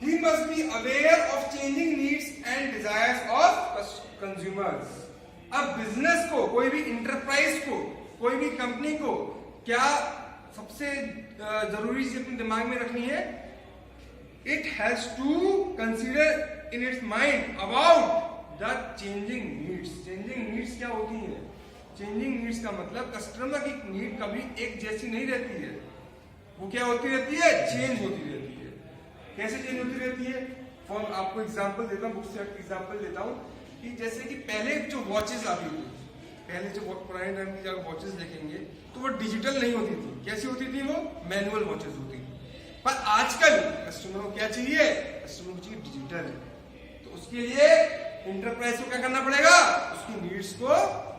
He must be aware of changing needs and desires of consumers. अब business को, कोई भी इंटरप्राइज को, कोई भी कंपनी को क्या सबसे जरूरी चीज अपने दिमाग में रखनी है? It has to consider in its mind about the changing needs. Changing needs क्या होती है? Changing needs का मतलब कस्टमर की नीड कभी एक जैसी नहीं रहती है, वो क्या होती रहती है? चेंज होती रहती है। कैसे चेंज होती रहती है? फॉर आपको एग्जांपल देता हूँ, बुक से एग्जांपल देता हूँ कि जैसे कि पहले जो वॉचेस आती थी, पहले जो पुराने टाइम की जब वॉचेस देखेंगे तो वो डिजिटल नहीं होती थी। कैसी होती थी? वो मैनुअल वॉचेस होती थी। पर आजकल कस्टमर को क्या चाहिए? कस्टमर को चाहिए डिजिटल। तो उसके लिए इंटरप्राइज को क्या करना पड़ेगा? उसकी नीड्स को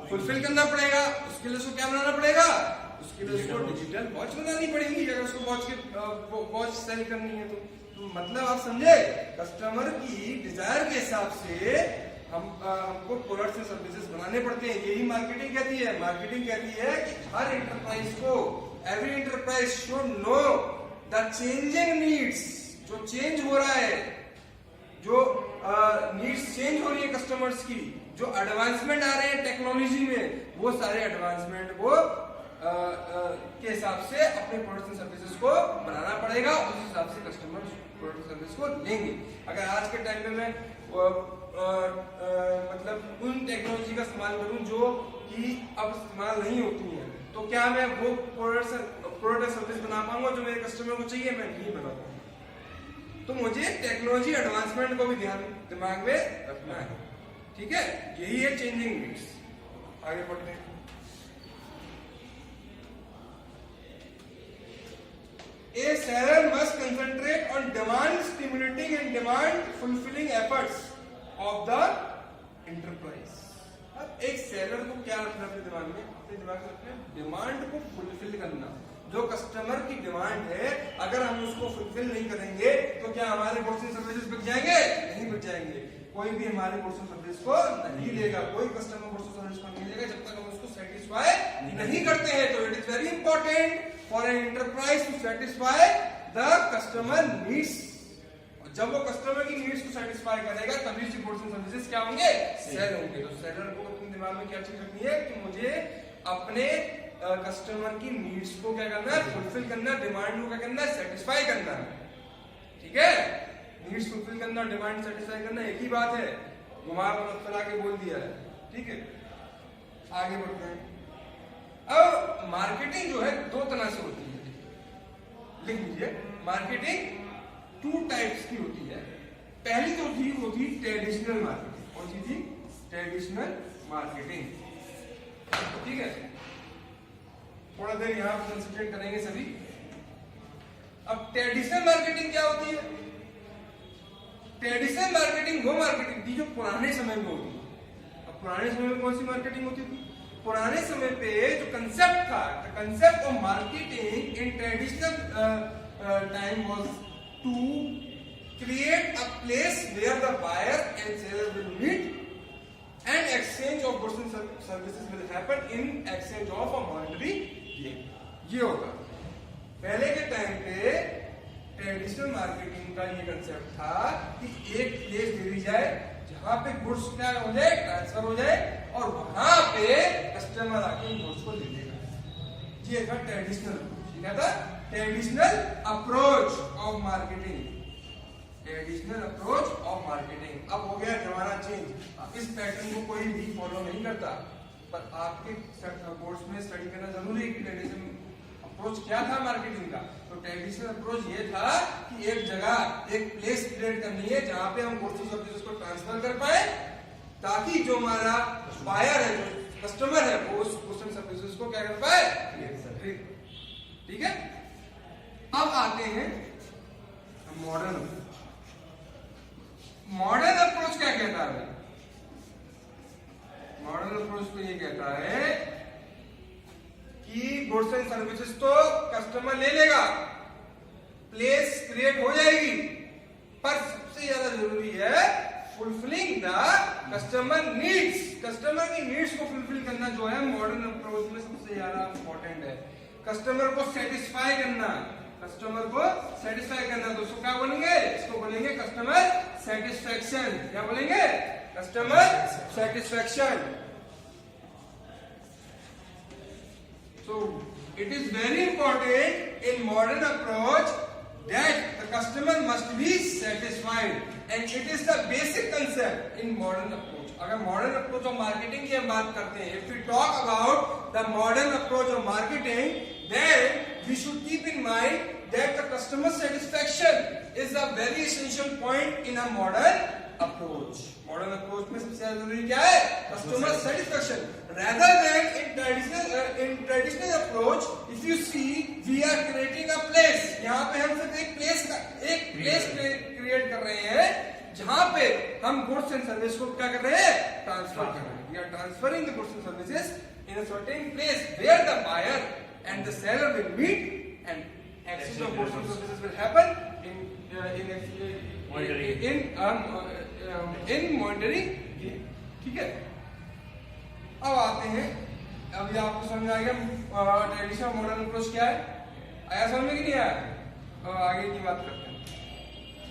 फुलफिल करना पड़ेगा। उसके लिए उसको क्या बनाना पड़ेगा? उसके लिए उसको डिजिटल वॉच बनानी पड़ेगी अगर उसको वॉच सेल करनी है तो मतलब आप समझे, कस्टमर की डिजायर के हिसाब से हमको प्रोडक्ट्स एंड सर्विसेज बनाने पड़ते हैं। यही मार्केटिंग कहती है। मार्केटिंग कहती है कि हर एंटरप्राइज को, every enterprise should know the changing needs, जो चेंज हो रहा है, जो नीड्स चेंज हो रही है कस्टमर्स की, जो एडवांसमेंट आ रहे हैं टेक्नोलॉजी में, वो सारे एडवांसमेंट को के हिसाब से अपने प्रोडक्ट्स एंड सर्विसेज को बनाना पड़ेगा। उस हिसाब से कस्टमर प्रोडक्ट सर्विस को लेंगे। अगर आज के टाइम में मैं मतलब उन टेक्नोलॉजी का इस्तेमाल करूं जो कि अब इस्तेमाल नहीं होती है, तो क्या मैं वो प्रोडक्ट सर्विस बना पाऊंगा जो मेरे कस्टमर को चाहिए? मैं नहीं बना पाऊंगा। तो मुझे टेक्नोलॉजी एडवांसमेंट को भी दिमाग में रखना है। ठीक है, यही है चेंजिंग नीड्स। आगे बढ़ते हैं। A seller must concentrate on demand stimulating and demand fulfilling efforts of the enterprise. अब एक सेलर को क्या रखना अपने दिमाग में? अपने दिमाग में रखना डिमांड को फुलफिल करना। जो कस्टमर की डिमांड है, अगर हम उसको फुलफिल नहीं करेंगे तो क्या हमारे गुड्स एंड सर्विसेज बिक जाएंगे? नहीं बिक जाएंगे। कोई भी हमारे गुड्स एंड सर्विस को नहीं लेगा, कोई कस्टमर गुड्स एंड सर्विस को नहीं लेगा जब तक हम उसको सेटिस्फाई नहीं करते हैं। तो it is very important for an enterprise to satisfy the customer needs. जब वो कस्टमर की नीड्स को सेटिस्फाई करेगा तभी उसके गुड्स एंड सर्विसेज क्या होंगे? सेल होंगे। तो सेलर को अपने दिमाग में क्या चीज रखनी है कि मुझे अपने कस्टमर की नीड्स को क्या करना है? फुलफिल करना है। डिमांड को क्या करना है? सेटिस्फाई करना है। ठीक है, नीड्स फुलफिल करना, डिमांड सेटिस्फाई करना एक ही बात है। घुमा फैला के बोल दिया है। ठीक है, आगे बढ़ते हैं। अब मार्केटिंग जो है दो तरह से होती है, लिख लीजिए। मार्केटिंग टू टाइप्स की होती है। पहली जो थी वो थी ट्रेडिशनल मार्केटिंग। कौन सी थी? Traditional marketing. ठीक है, थोड़ा देर यहां पर कंसंट्रेट करेंगे सभी। अब ट्रेडिशनल मार्केटिंग क्या होती है? ट्रेडिशनल मार्केटिंग वो मार्केटिंग थी जो पुराने समय में होती थी। अब पुराने समय में कौन सी मार्केटिंग होती थी? पुराने समय पे जो कंसेप्ट था, concept of marketing in traditional time was to create a place where the buyer and seller will meet and exchange of goods and services will happen in exchange of a monetary gain. ये होता पहले के time पे। Traditional marketing का ये concept था कि एक प्लेस दे दी जाए जहां पे गुड्स क्या हो जाए? ट्रांसफर हो जाए और वहां पे कस्टमर आके गुड्स को ले लेगा। ये था ट्रेडिशनल। क्या था? Traditional approach of marketing. Traditional approach of marketing. अब हो गया जमाना चेंज। इस पैटर्न को कोई भी फॉलो नहीं करता, पर आपके कोर्स में स्टडी करना जरूरी है कि ट्रेडिशनल अप्रोच क्या था मार्केटिंग का। तो ट्रेडिशनल अप्रोच ये था कि एक जगह, एक प्लेस क्रिएट करनी है जहां पे हम गुड्स एंड सर्विसेज को ट्रांसफर कर पाए, ताकि जो हमारा बायर है, जो कस्टमर है, वो उस गुड्स एंड सर्विसेज को क्या कर पाए? ठीक है, अब आते हैं मॉडर्न अप्रोच। मॉडर्न अप्रोच क्या कहता है? मॉडर्न अप्रोच तो ये कहता है कि गुड्स एंड सर्विसेज तो कस्टमर ले लेगा, प्लेस क्रिएट हो जाएगी, पर सबसे ज्यादा जरूरी है fulfilling the customer needs. Customer की नीड्स को फुलफिल करना जो है मॉडर्न अप्रोच में सबसे ज्यादा इंपॉर्टेंट है। कस्टमर को सेटिस्फाई करना, कस्टमर को सेटिस्फाई करना। दोस्तों क्या बोलेंगे? इसको बोलेंगे बोलेंगे कस्टमर सेटिस्फेक्शन। क्या बोलेंगे? Customer satisfaction. So it is very important in modern approach that the customer must be satisfied and it is the basic concept in modern approach. अगर modern approach of marketing की हम बात करते हैं, if we talk about the modern approach of marketing, then we should keep in mind that the customer satisfaction is a very essential point in a modern approach. Modern approach में सबसे ज्यादा जरूरी क्या है? Customer satisfaction. rather than in traditional approach, if you see we are creating a place, यहाँ पे हम सिर्फ एक प्लेस क्रिएट कर रहे हैं जहां पे हम गुड्स एंड सर्विस को क्या कर रहे हैं? ट्रांसफर कर रहे हैं। we are transferring the goods and services in a certain place where the buyer and the seller will meet and exchange of goods and services will happen in monitoring। ठीक है, अब आते हैं, अभी आपको समझ आ गया ट्रेडिशनल मॉडर्न अप्रोच क्या है? आया समझ में कि नहीं आया? अब आगे की बात करते हैं।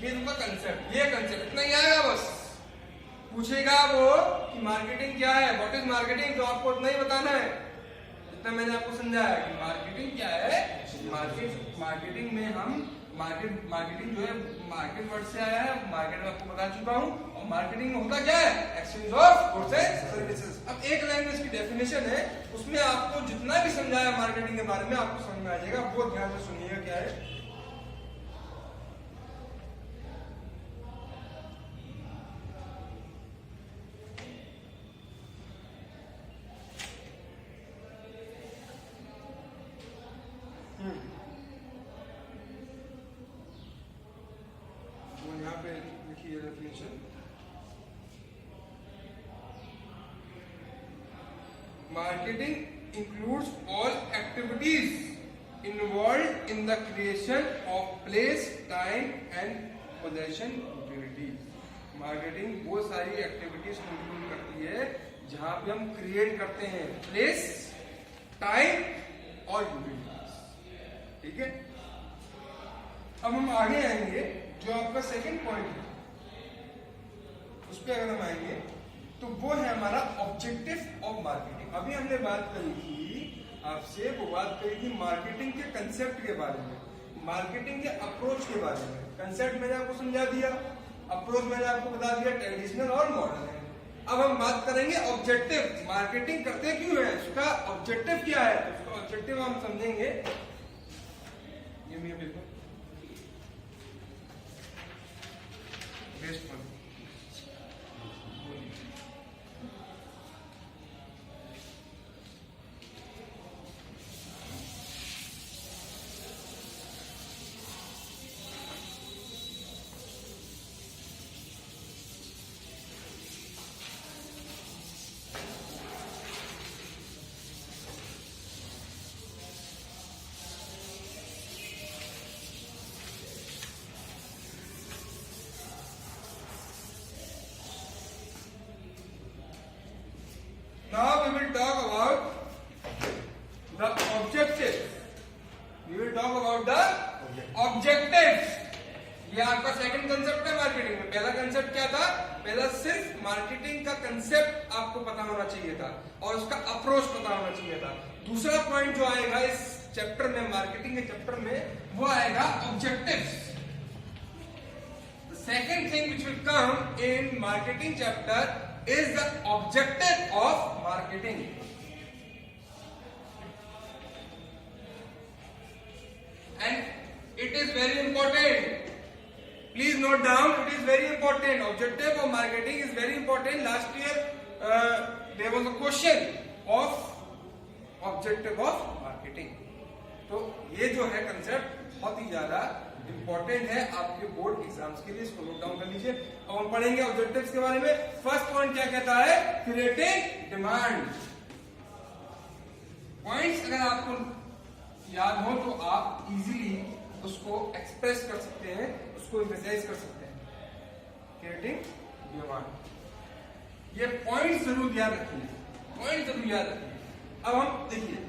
ये उनका कंसेप्ट, ये कंसेप्ट इतना ही आएगा बस। पूछेगा वो कि मार्केटिंग क्या है, व्हाट इज मार्केटिंग, तो आपको इतना ही बताना है जितना मैंने आपको समझाया कि मार्केटिंग क्या है। मार्केटिंग में हम मार्केटिंग जो है मार्केट वर्ड से आया है, मार्केट में आपको बता चुका हूं। और मार्केटिंग में होता क्या है? Exchange of goods and services. अब एक लैंग्वेज की डेफिनेशन है, उसमें आपको जितना भी समझाया मार्केटिंग के बारे में आपको समझ में आ जाएगा। बहुत ध्यान से सुनिएगा क्या है। यहाँ पे लिखिए definition. Marketing includes all activities involve in the creation of place, time and possession utilities. Marketing वो सारी एक्टिविटीज को इंक्लूड करती है जहां पे हम क्रिएट करते हैं प्लेस, टाइम और यूटिलिटीज। ठीक है, अब हम आगे आएंगे जो आपका सेकंड पॉइंट है, उस पर अगर हम आएंगे तो वो है हमारा ऑब्जेक्टिव ऑफ मार्केटिंग। अभी हमने बात करी थी आपसे, वो बात करी थी मार्केटिंग के कंसेप्ट के बारे में, मार्केटिंग के अप्रोच के बारे में। कंसेप्ट मैंने आपको समझा दिया, अप्रोच मैंने आपको बता दिया ट्रेडिशनल और मॉडर्न है। अब हम बात करेंगे ऑब्जेक्टिव, मार्केटिंग करते क्यों है, उसका ऑब्जेक्टिव क्या है। उसका ऑब्जेक्टिव हम समझेंगे। ये बिल्कुल best point. Now we will talk about the objectives. We will talk about the objectives. ये आपका सेकंड कंसेप्ट है मार्केटिंग में। पहला कंसेप्ट क्या था? पहला सिर्फ मार्केटिंग का कंसेप्ट आपको पता होना चाहिए था और उसका अप्रोच पता होना चाहिए था। दूसरा पॉइंट जो आएगा इस चैप्टर में, मार्केटिंग के चैप्टर में, वो आएगा objectives. The second thing which will come in marketing chapter is the objective of marketing. And it is very important. Please note down, it is very important. Objective of marketing is very important. Last year there was a question of objective of marketing. तो ये जो है concept बहुत ही ज्यादा important है आपके board exams के लिए, इसको नोट डाउन कर लीजिए। अब हम पढ़ेंगे ऑब्जेक्टिव्स के बारे में। फर्स्ट पॉइंट क्या कहता है? Creating demand. पॉइंट्स अगर आपको याद हो तो आप इजीली उसको एक्सप्रेस कर सकते हैं, उसको एम्फसाइज कर सकते हैं। क्रिएटिंग डिमांड, ये पॉइंट जरूर याद रखिए, पॉइंट जरूर याद रखिए। अब हम देखिए,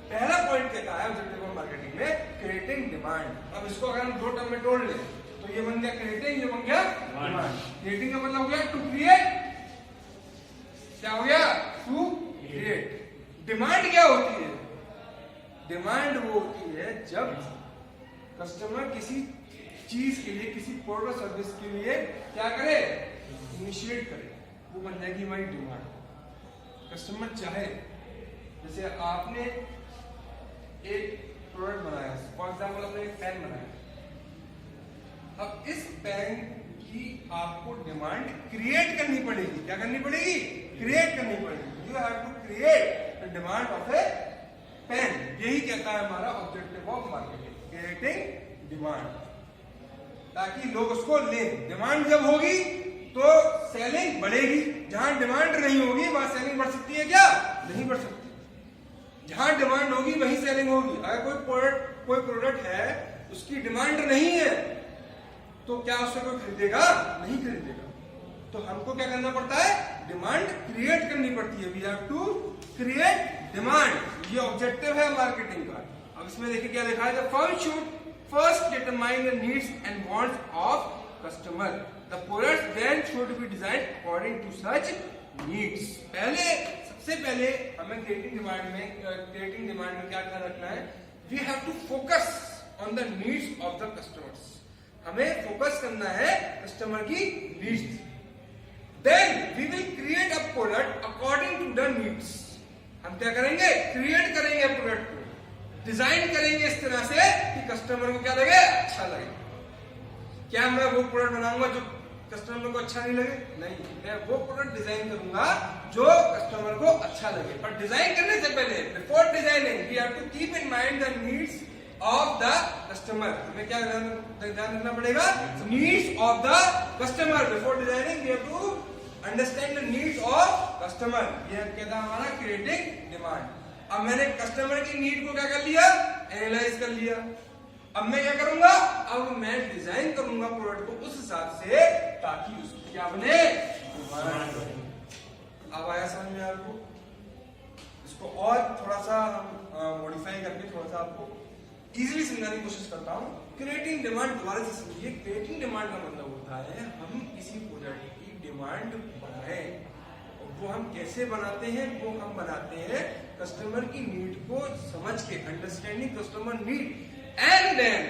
पहला पॉइंट कहता है ऑब्जेक्टिव ऑफ मार्केटिंग में क्रिएटिंग डिमांड। अब इसको अगर हम दो टर्म में तोड़ लें तो ये बन गया क्रिएटिंग, ये बन गया डिमांड। क्रिएटिंग का मतलब हो गया टू क्रिएट, क्या हो गया टू क्रिएट। डिमांड क्या होती है? डिमांड वो होती है जब कस्टमर किसी चीज के लिए, किसी प्रोडक्ट सर्विस के लिए क्या करे, इनिशिएट करे, वो बन जाएगी हमारी डिमांड। कस्टमर चाहे, जैसे आपने एक प्रोडक्ट बनाया, फॉर एग्जाम्पल आपने एक पेन बनाया, अब इस पेन की आपको डिमांड क्रिएट करनी पड़ेगी। क्या करनी पड़ेगी? क्रिएट करनी पड़ेगी। You have to create the demand of a pen. यही कहता है हमारा objective of marketing, creating demand, ताकि लोग उसको लें। डिमांड जब होगी तो सेलिंग बढ़ेगी। जहां डिमांड नहीं होगी वहां सेलिंग बढ़ सकती है क्या? नहीं बढ़ सकती। जहां डिमांड होगी वहीं सेलिंग होगी। अगर कोई प्रोडक्ट है उसकी डिमांड नहीं है तो क्या उससे कोई खरीदेगा? नहीं खरीदेगा। तो हमको क्या करना पड़ता है? डिमांड क्रिएट करनी पड़ती है। We have to create demand. ये ऑब्जेक्टिव है मार्केटिंग का। अब इसमें देखिए क्या लिखा है, the firm should first determine the needs and wants of customer, the product then should be design according to such needs. सबसे पहले हमें क्रिएटिंग डिमांड में क्या ध्यान रखना है? We have to focus on the needs of the customers. हमें focus करना है कस्टमर की needs. Then we will create a product according to the needs. हम क्या करेंगे? क्रिएट करेंगे प्रोडक्ट को, डिजाइन करेंगे इस तरह से कि कस्टमर को क्या लगे? अच्छा लगे। क्या मैं वो प्रोडक्ट बनाऊंगा जो कस्टमर को अच्छा नहीं लगे? नहीं, मैं वो प्रोडक्ट डिजाइन करूंगा जो कस्टमर को अच्छा लगे। पर डिजाइन करने से पहले, before designing, we have to keep in mind the needs of the customer. हमें क्या ध्यान रखना पड़ेगा? Needs of the customer. Before designing we have to understand the needs of customer. ये कहता है हमारा क्रिएटिंग डिमांड। अब मैंने कस्टमर की नीड को क्या कर लिया? एनालाइज कर लिया। अब मैं क्या करूंगा? अब मैं डिजाइन करूंगा प्रोडक्ट को उस हिसाब से ताकि उसकी क्या बने? डिमांड बने। अब आया समझ में आपको? इसको और थोड़ा सा हम मॉडिफाई करके थोड़ा सा आपको इजीली समझाने की कोशिश करता हूँ। क्रिएटिंग डिमांड दोबारा से समझिए। क्रिएटिंग डिमांड का मतलब होता है हम किसी प्रोडक्ट की डिमांड बनाएं। वो हम कैसे बनाते हैं? वो हम बनाते हैं कस्टमर की नीड को समझ के, understanding customer need, and then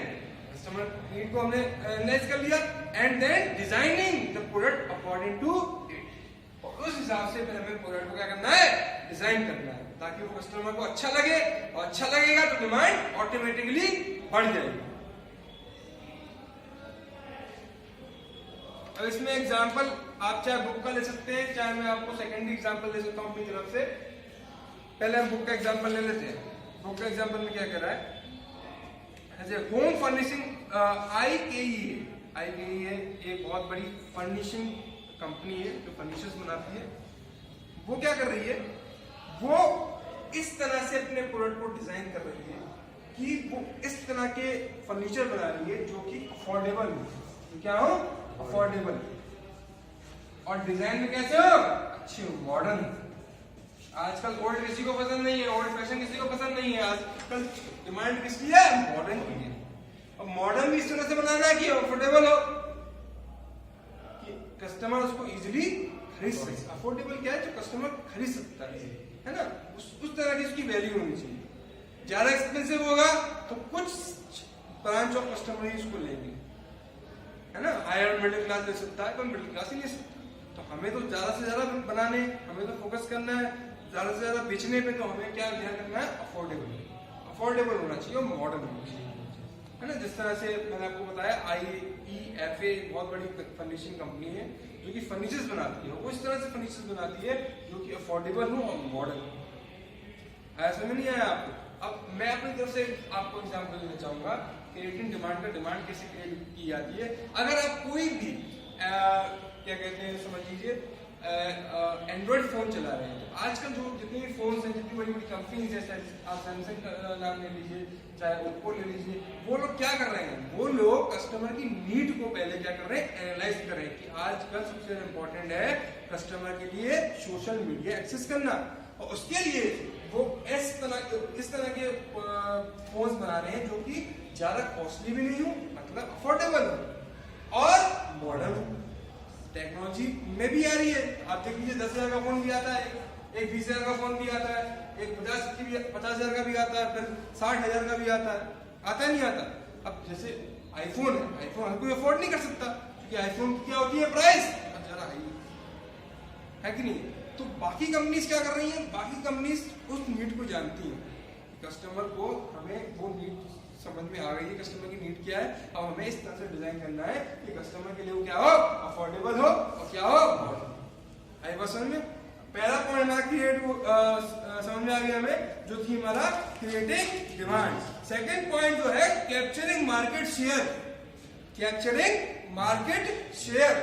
customer need को हमने एनालाइज कर लिया, and then designing the product according to it. और उस हिसाब से फिर हमें प्रोडक्ट को क्या करना है? डिजाइन करना है, ताकि वो कस्टमर को अच्छा लगे, और अच्छा लगेगा तो डिमांड ऑटोमेटिकली बढ़ जाएगी। अब इसमें एग्जांपल आप चाहे बुक का ले सकते हैं, चाहे मैं आपको सेकेंडरी एग्जांपल दे सकता हूं अपनी तरफ से। पहले हम बुक का एग्जांपल ले लेते हैं। बुक का एग्जांपल में क्या कह रहा है? होम फर्निशिंग IKE है एक बहुत बड़ी फर्निशिंग कंपनी है जो फर्नीचर्स बनाती है। वो क्या कर रही है? वो इस तरह से अपने प्रोडक्ट को डिजाइन कर रही है कि वो इस तरह के फर्नीचर बना रही है जो कि अफोर्डेबल हो। तो क्या हो? अफोर्डेबल। और डिजाइन में कैसे हो? अच्छे हो, मॉडर्न। आजकल ओल्ड किसी को पसंद नहीं है, ओल्ड फैशन किसी को पसंद नहीं है। आजकल डिमांड किसकी है? मॉडर्न की है। अब मॉडर्न भी इस तरह से बनाना है कि अफोर्डेबल हो, कि कस्टमर उसको इजीली खरीद सके। अफोर्डेबल क्या है? जो कस्टमर खरीद सकता है ना, उस तरह की उसकी वैल्यू होनी चाहिए। ज्यादा एक्सपेंसिव होगा तो कुछ ब्रांच ऑफ कस्टमर ही उसको लेंगे, है ना। हायर मिडिल क्लास ले सकता है, पर मिडिल क्लास ही ले सकता है। तो हमें तो ज्यादा से ज्यादा बनाने, हमें तो फोकस करना है ज्यादा से ज्यादा बेचने पे। तो हमें क्या ध्यान रखना है? अफोर्डेबल होना चाहिए और मॉडर्न होना चाहिए, है ना। जिस तरह से मैंने आपको बताया IEFA बहुत बड़ी फर्निशिंग कंपनी है जो कि फर्नीचर्स बनाती है। वो इस तरह से फर्नीचर्स बनाती है जो कि अफोर्डेबल हो और मॉडर्न हो। ऐसा नहीं आया आपको? अब मैं अपनी तरफ से आपको एग्जांपल देना चाहूंगा क्रिएटिंग डिमांड का। डिमांड कैसे क्रिएट की जाती है? अगर आप कोई भी क्या कहते हैं, समझ लीजिए एंड्रॉइड फोन चला रहे हैं, तो आजकल जो जितने भी फोन हैं, जितनी बड़ी बड़ी कंपनीज है, आप सैमसंग का नाम ले लीजिए, चाहे ओप्पो ले लीजिए, वो लोग क्या कर रहे हैं? वो लोग कस्टमर की नीड को पहले क्या कर रहे हैं? एनालाइज कर रहे हैं कि आजकल सबसे इम्पोर्टेंट है कस्टमर के लिए सोशल मीडिया एक्सेस करना, और उसके लिए वो इस तरह के फोन्स बना रहे हैं जो कि ज्यादा कॉस्टली भी नहीं हो, मतलब अफोर्डेबल हो। टेक्नोलॉजी में भी आ रही है। आप देख लीजिए 10,000 का फोन भी आता है, एक 20,000 का फोन भी आता है, एक 50,000 का भी आता है, फिर 60,000 का भी आता है नहीं आता। अब जैसे आईफोन हर कोई अफोर्ड नहीं कर सकता, क्योंकि आईफोन की क्या होती है प्राइस जरा हाई है कि नहीं। तो बाकी कंपनीज क्या कर रही हैं, बाकी कंपनीज उस नीड को जानती हैं, कस्टमर को हमें वो नीड समझ में आ गई है, कस्टमर की नीड क्या है, अब हमें इस तरह से डिजाइन करना है कि कस्टमर के लिए वो क्या हो, अफोर्डेबल हो और क्या हो, आई बात समझ में। पहला पॉइंट हमारा क्रिएट समझ में आ गया हमें, जो थी हमारा क्रिएटिंग डिमांड। सेकंड पॉइंट जो है capturing market share, capturing market share.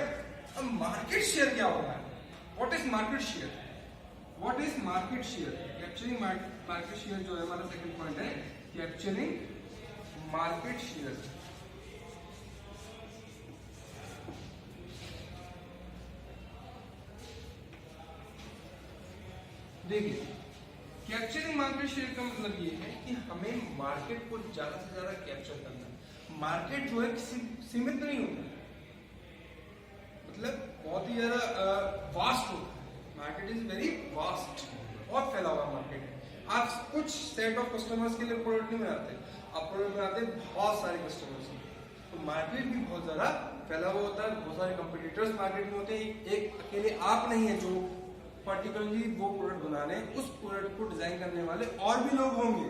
अब मार्केट शेयर क्या होता है, what is market share, what is market share. Capturing market share जो है हमारा सेकंड पॉइंट है, कैप्चरिंग मार्केट शेयर। देखिए कैप्चरिंग मार्केट शेयर का मतलब ये है कि हमें मार्केट को ज्यादा से ज्यादा कैप्चर करना है। मार्केट जो है किसी सीमित नहीं होता, मतलब बहुत ही ज्यादा वास्ट होता है। मार्केट इज वेरी वास्ट, बहुत फैला हुआ मार्केट है। आप कुछ सेट ऑफ कस्टमर्स के लिए प्रोडक्ट नहीं बनाते, आप प्रोडक्ट बनाते बहुत सारे कस्टमर्स। तो मार्केट भी बहुत ज्यादा फैला हुआ होता है, बहुत सारे कंपटीटर्स मार्केट में होते हैं। एक अकेले आप नहीं है जो पर्टिकुलरली वो प्रोडक्ट बनाने, उस प्रोडक्ट को डिजाइन करने वाले और भी लोग होंगे।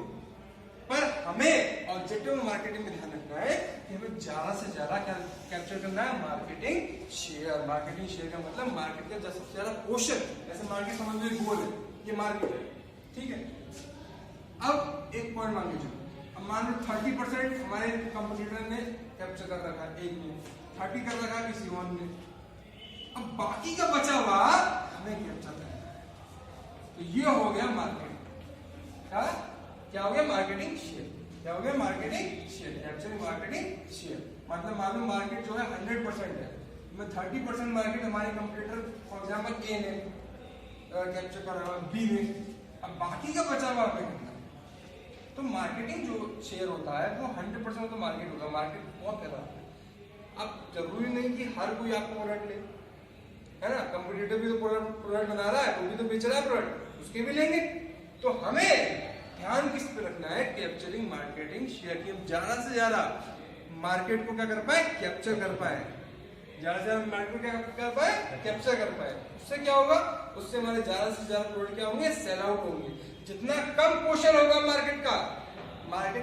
पर हमें ऑब्जेक्टिव मार्केटिंग में ध्यान रखना है कि हमें ज्यादा से ज्यादा कैप्चर करना है मार्केटिंग शेयर। मार्केटिंग शेयर का मतलब मार्केट का सबसे ज्यादा पोर्शन, जैसे मार्केट समझ लो गोल है, ये मार्केट है, ठीक है। अब एक पॉइंट मान लीजिए, अब मान लो 30% हमारे कंपटीटर ने कैप्चर कर रखा है, एक ने 30 कर रखा है किसी और ने, अब बाकी का बचा हुआ हमें कैप्चर करना है। तो ये हो गया मार्केटिंग, क्या हो गया मार्केटिंग शेयर, क्या हो गया marketing share, capturing marketing share. मतलब मालूम मार्केट जो है 100% है, मैं 30% मार्केट हमारे कंपटीटर फॉर एग्जांपल ए ने कैप्चर कर रहा है, बी ने, अब बाकी का बचा हुआ हमें करना है। तो मार्केटिंग जो शेयर होता है वो 100% तो मार्केट होगा, मार्केट बहुत फैला है। अब जरूरी नहीं कि हर कोई आपको प्रोडक्ट ले, है ना, कंपटीटर भी तो प्रोडक्ट बना रहा है, वो भी तो बेच रहा है प्रोडक्ट, उसके भी लेंगे। तो हमें ध्यान किस पे रखना है, कैप्चरिंग मार्केटिंग शेयर की। ज्यादा से ज्यादा मार्केट को क्या कर पाए, कैप्चर कर पाए, ज्यादा से ज्यादा मार्केट को क्या कर पाए, कैप्चर कर पाए। उससे क्या होगा, उससे हमारे ज्यादा से ज्यादा प्रोडक्ट क्या होंगे, सेल आउट होंगे। जितना कम पोर्शन होगा मार्केट का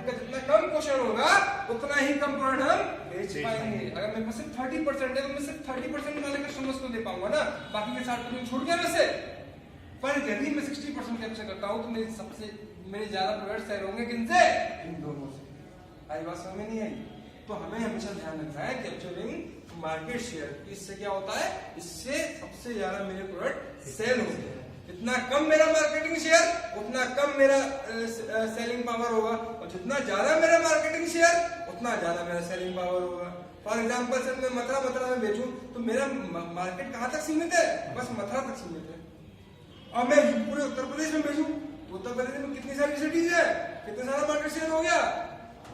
जितना कम पोर्शन होगा उतना ही कम प्रोडक्ट हम बेच पाएंगे। अगर मेरे पास सिर्फ 30% है तो मैं सिर्फ 30% वाले कस्टमर्स को दे पाऊंगा ना, बाकी के 60% छूट गया वैसे। पर यदि मैं 60% कैप्चर करता हूँ तो मेरे ज्यादा प्रोडक्ट सेल होंगे किनसे, इन दोनों से। आई बात समझ में नहीं आई। तो हमें हमेशा ध्यान रखना है कैप्चरिंग मार्केट शेयर। इससे क्या होता है, इससे सबसे ज्यादा मेरे प्रोडक्ट सेल होते हैं। जितना कम मेरा मार्केटिंग शेयर उतना कम मेरा सेलिंग पावर होगा, और जितना ज्यादा मेरा मार्केटिंग शेयर उतना ज्यादा मेरा सेलिंग पावर होगा। फॉर एग्जाम्पल सर मैं मथुरा में बेचूं तो मेरा मार्केट कहाँ तक सीमित है, बस मथुरा तक सीमित है। और मैं पूरे उत्तर प्रदेश में बेचूं तो उत्तर प्रदेश में कितनी सारी सिटीज है, कितना सारा मार्केट शेयर हो गया,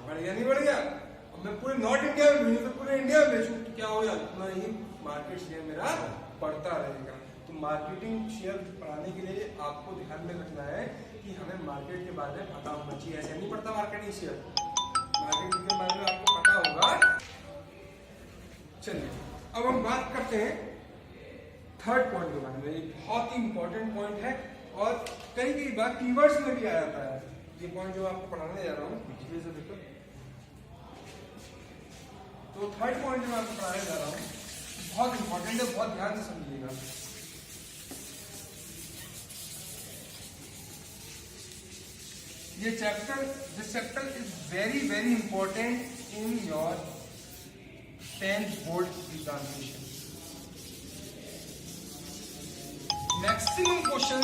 बढ़ गया नहीं बढ़ गया। और मैं पूरे नॉर्थ इंडिया में बेचूं तो पूरे इंडिया में बेचूं तो क्या हो गया, उतना ही मार्केट शेयर मेरा बढ़ता रहेगा। तो मार्केटिंग शेयर बढ़ाने के लिए आपको ध्यान में रखना है कि हमें मार्केट के बारे में पता होना चाहिए। ऐसे नहीं पड़ता मार्केटिंग शेयर, मार्केटिंग के बारे में आपको पता होगा। चलिए अब हम बात करते हैं थर्ड पॉइंट के बारे में। ये बहुत ही इंपॉर्टेंट पॉइंट है और कई बार कीवर्ड्स में भी आ जाता है। ये पॉइंट जो आपको पढ़ाने जा रहा हूँ पिछले से देखो, तो थर्ड पॉइंट जो मैं आपको पढ़ाने जा रहा हूँ बहुत इंपॉर्टेंट है, बहुत ध्यान से समझिएगा। ये this chapter is very important in your 10th board examination. Maximum question